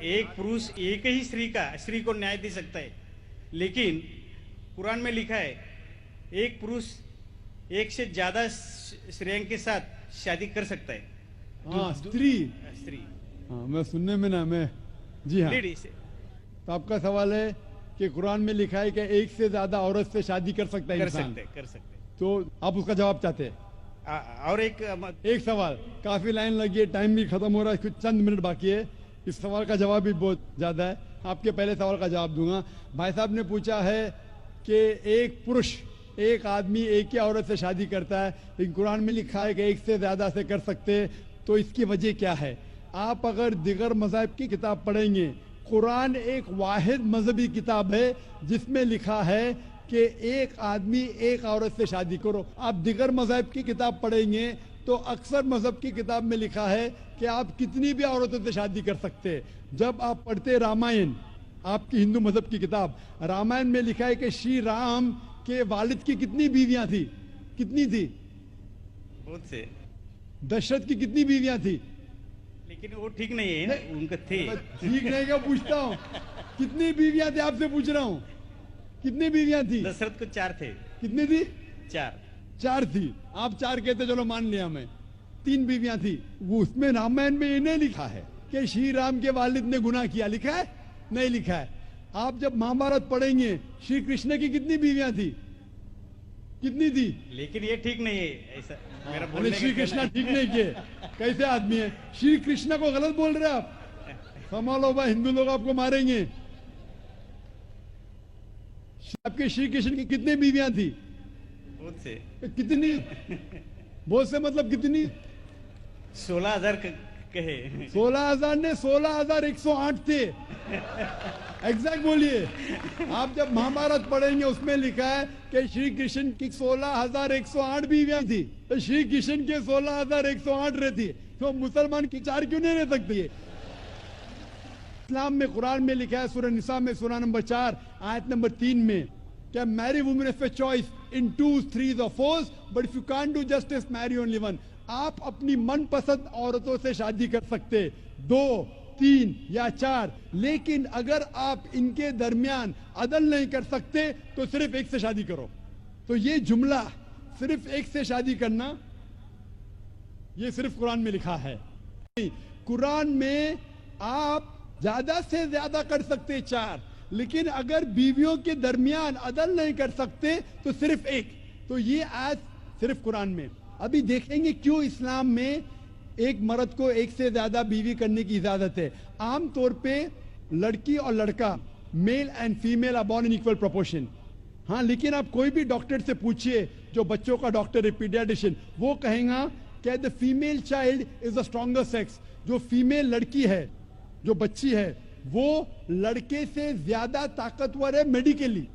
एक पुरुष एक ही स्त्री को न्याय दे सकता है, लेकिन कुरान में लिखा है एक पुरुष एक से ज्यादा स्त्रियों के साथ शादी कर सकता है। हाँ, स्त्री। हाँ, मैं सुनने में ना मैं जी हाँ। लेडीज। तो आपका सवाल है कि कुरान में लिखा है कि एक से ज्यादा औरत से शादी कर सकता है इंसान। कर सकते। तो आप उसका जवाब चाहते हैं? और एक सवाल, काफी लाइन लगी है, टाइम भी खत्म हो रहा है, कुछ चंद मिनट बाकी है। इस सवाल का जवाब भी बहुत ज्यादा है, आपके पहले सवाल का जवाब दूंगा। भाई साहब ने पूछा है कि एक पुरुष एक आदमी एक ही औरत से शादी करता है, लेकिन कुरान में लिखा है कि एक से ज्यादा से कर सकते, तो इसकी वजह क्या है? आप अगर दिगर मज़हब की किताब पढ़ेंगे, कुरान एक वाहिद मजहबी किताब है जिसमें लिखा है कि एक आदमी एक औरत से शादी करो। आप दिगर मज़हब की किताब पढ़ेंगे तो अक्सर मजहब की किताब में लिखा है कि आप कितनी भी औरतों से शादी कर सकते। जब आप पढ़ते रामायण, आपकी हिंदू मजहब की किताब, रामायण में लिखा है कि श्री राम के वालिद की कितनी बीवियां थी? कितनी थी? बहुत से। दशरथ की कितनी बीवियां थी? लेकिन वो ठीक नहीं है ना, उनके थे। ठीक नहीं क्या पूछता हूँ? कितनी बीवियां थी आपसे पूछ रहा हूँ, कितनी बीवियां थी? दशरथ को 4 थे। कितनी थी? 4 थी। आप 4 कहते, चलो मान लिया मैं। 3 बीवियां थी। वो उसमें रामायण में इन्हें लिखा है कि श्री राम के वालिद ने गुनाह किया, लिखा है? नहीं लिखा है। आप जब महाभारत पढ़ेंगे, श्री कृष्ण की कितनी बीवियां थी? कितनी थी? लेकिन ये ठीक नहीं है ऐसा मेरा बोलने। श्री कृष्ण ठीक नहीं किए, कैसे आदमी है? श्री कृष्ण को गलत बोल रहे आप। संभालो भाई, हिंदू लोग आपको मारेंगे। आपके श्री कृष्ण की कितनी बीवियां थी? बहुत से। कितनी? बहुत से मतलब कितनी? 16,000 कहे। 16,000 ने 16,108 थे। एग्जैक्ट बोलिए। आप जब महाभारत पढ़ेंगे उसमें लिखा है कि श्री कृष्ण की 16,108 बीवियां थी, तो श्री कृष्ण के 16,108 रहती, तो मुसलमान की 4 क्यों नहीं रह सकती है? इस्लाम में कुरान में लिखा है, सूरह निसा में सूरह नंबर 4 आयत नंबर 3 में, क्या marry women if a choice in 2, 3 or 4, but if you can't do justice marry only one. आप अपनी मनपसंद औरतों से शादी कर सकते, 2, 3 या 4, लेकिन अगर आप इनके दरमियान अदल नहीं कर सकते तो सिर्फ एक से शादी करो। तो ये जुमला सिर्फ एक से शादी करना, ये सिर्फ कुरान में लिखा है। कुरान में आप ज्यादा से ज्यादा कर सकते 4, लेकिन अगर बीवियों के दरमियान अदल नहीं कर सकते तो सिर्फ एक। तो ये आज सिर्फ कुरान में। अभी देखेंगे क्यों इस्लाम में एक मर्द को एक से ज्यादा बीवी करने की इजाजत है। आमतौर पे लड़की और लड़का, male and female are born in equal proportion. हाँ, लेकिन आप कोई भी डॉक्टर से पूछिए, जो बच्चों का डॉक्टर है, पीडियाट्रिशियन, वो कहेगा कि the female child is the stronger sex. जो फीमेल लड़की है, जो बच्ची है, वो लड़के से ज्यादा ताकतवर है मेडिकली।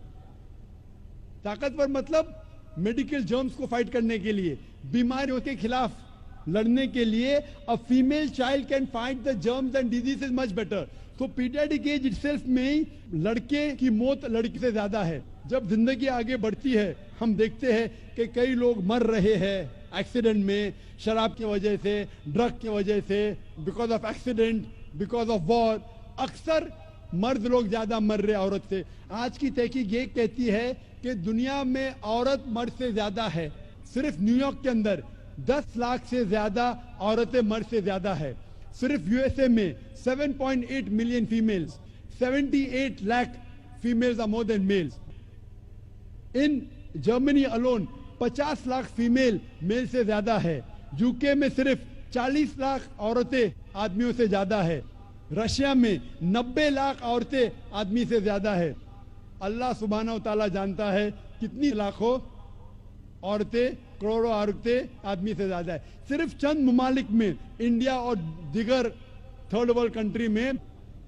ताकतवर मतलब मेडिकल जर्म्स को फाइट करने के लिए, बीमारियों के खिलाफ लड़ने के लिए। A female child can fight the germs and diseases much better. तो पीडियाट्रिक एज इटसेल्फ में ही लड़के की मौत लड़की से ज्यादा है। जब जिंदगी आगे बढ़ती है, हम देखते हैं कि कई लोग मर रहे हैं एक्सीडेंट में, शराब की वजह से, ड्रग की वजह से, because of accident, because of war. अक्सर मर्द लोग ज्यादा मर रहे औरत से। आज की तहकीक ये कहती है कि दुनिया में औरत मर्द से ज्यादा है। सिर्फ न्यूयॉर्क के अंदर 10 लाख से ज्यादा औरतें मर्द से ज्यादा है। सिर्फ यूएसए में 7.8 million females, 78 lakh females are more than males. In Germany alone 50 lakh female male से ज्यादा है। यूके में सिर्फ 40 लाख औरतें आदमियों से ज्यादा है। रशिया में 90 लाख औरतें आदमी से ज्यादा है। अल्लाह सुब्हानहू तआला जानता है कितनी लाखों औरतें, करोड़ों औरतें आदमी से ज्यादा है। सिर्फ चंद ममालिक में, इंडिया और दिगर थर्ड वर्ल्ड कंट्री में,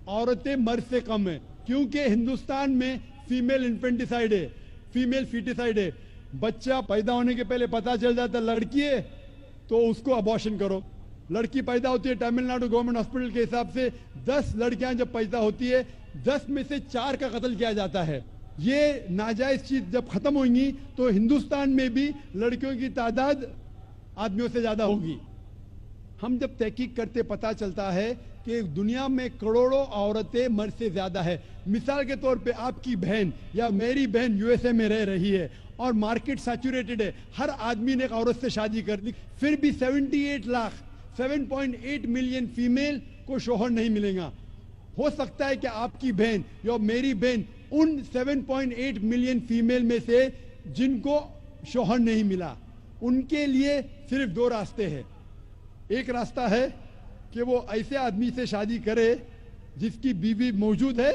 औरतें मर्द से कम है, क्योंकि हिंदुस्तान में फीमेल इन्फेंटिसाइड है, फीमेल फीटिसाइड है। बच्चा पैदा होने के पहले पता चल जाता लड़की है तो उसको अबॉर्शन करो। लड़की पैदा होती है, तमिलनाडु गवर्नमेंट हॉस्पिटल के हिसाब से 10 लड़कियां जब पैदा होती है, 10 में से 4 का कत्ल किया जाता है। ये नाजायज चीज जब खत्म होंगी तो हिंदुस्तान में भी लड़कियों की तादाद आदमियों से ज्यादा होगी। हम जब तहकीक करते पता चलता है कि दुनिया में करोड़ों औरतें मर्द से ज्यादा है। मिसाल के तौर पे आपकी बहन या मेरी बहन यूएसए में रह रही है और मार्केट सैचुरेटेड है, हर आदमी ने एक औरत से शादी कर ली, फिर भी 78 लाख 7.8 मिलियन फीमेल को शोहर नहीं मिलेगा। हो सकता है कि आपकी बहन या मेरी बहन उन 7.8 मिलियन फीमेल में से जिनको शोहर नहीं मिला, उनके लिए सिर्फ दो रास्ते हैं। एक रास्ता है कि वो ऐसे आदमी से शादी करे जिसकी बीवी मौजूद है,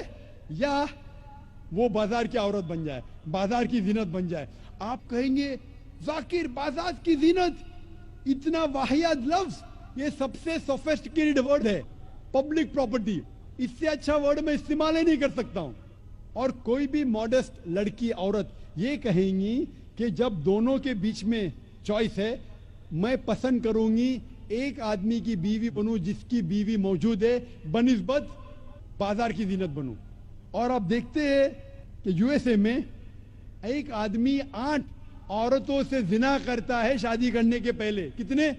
या वो बाजार की औरत बन जाए, बाजार की जीनत बन जाए। आप कहेंगे जाकिर बाजार की जीनत, इतना वाहियात लफ्ज, ये सबसे सोफिस्टिकेटेड वर्ड है, पब्लिक प्रॉपर्टी, इससे अच्छा वर्ड मैं इस्तेमाल ही नहीं कर सकता हूं। और कोई भी मॉडेस्ट लड़की औरत ये कहेंगी कि जब दोनों के बीच में चॉइस है, मैं पसंद करूंगी एक आदमी की बीवी बनूं जिसकी बीवी मौजूद है बनिस्बत बाजार की जीनत बनूं। और आप देखते हैं कि यूएसए में एक आदमी 8 औरतों से जिना करता है शादी करने के पहले। कितने?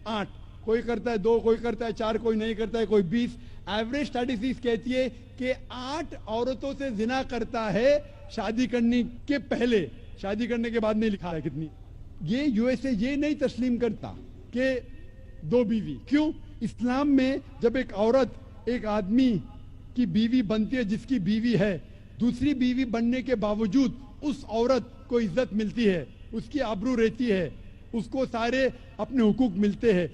8। कोई करता है 2, कोई करता है 4, कोई नहीं करता है, कोई 20। एवरेज स्टैटिस्टिक्स कहती है कि 8 औरतों से जिना करता है शादी करने के पहले, शादी करने के बाद नहीं लिखा है कितनी। ये यूएसए ये नहीं तस्लीम करता कि 2 बीवी। क्यों? इस्लाम में जब एक औरत एक आदमी की बीवी बनती है जिसकी बीवी है, दूसरी बीवी बनने के बावजूद उस औरत को इज्जत मिलती है, उसकी आबरू रहती है, उसको सारे अपने हुकूक मिलते हैं।